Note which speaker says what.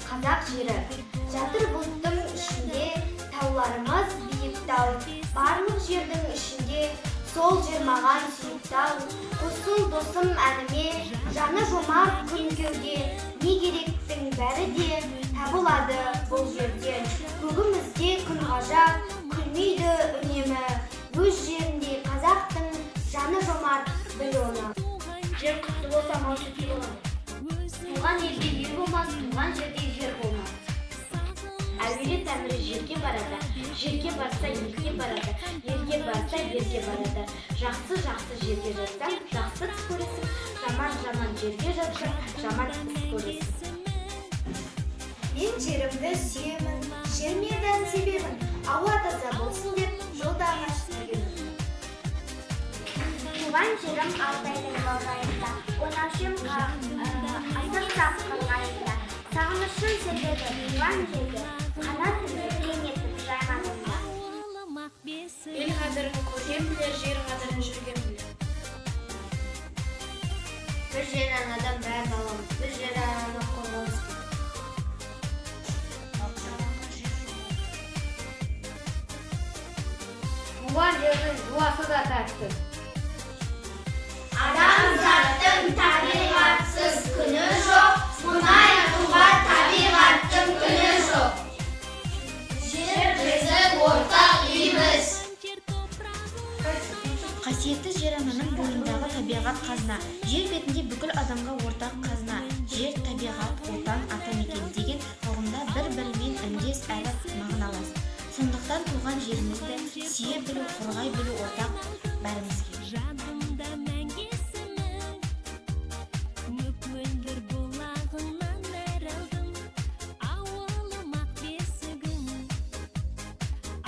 Speaker 1: қазақ жері. Жатыр бұлттың ішінде тауларымыз биік тау. Барлық жердің ішінде сол жер маған сүйік тау. Қосыл досым әніме, жаны жомарт күн кеуде. Не керектің бәрі де табылады бұл жерден. Көгімізде күн ғажап, күлмейді үнемі. Өз жерінде қазақтың жаны жомарт біл оны. Жер құтты болса мал сүтті болады. Туған елде ел болмас, туған жерде жер болмас. Әуелі тәңірі жерге барады, жерге барса елге барады, елге барса ерге барады. Жақсы жерге жатсаң, жақсы іс көресің, жаман жерге жатсаң, жаман іс көресің. Мен жерімді сүйемін, жерме дән себемін, ауа таза болсын деп жолда ағаш тігемін. Туған жерім Алтайдың баурайында, ойнаушым асыр сап қырғайында. Сағынышым себебі туған жерге, қанат кең етіп жайғанымда. Ел қадірін көрген білер, жер қадірін жүрген білер. Бір жер анадан бәрін аламыз, бір жер анадан қорғамыз. Туған жердің дуасы да тәтті. Адамзаттың табиғатсыз күні жоқ, мұнай туға табиғаттың күні жоқ. Жер біздің ортақ үйіміз.
Speaker 2: Қасиетті жер ананың бойындағы табиғат қазына. Жер бетінде бүкіл адамға ортақ қазына. Жер, табиғат, отан, атамекен деген ұғымда бір-бірімен үндес әрі мағыналас. Сондықтан туған жерімізді сүйе білу, қорғай білу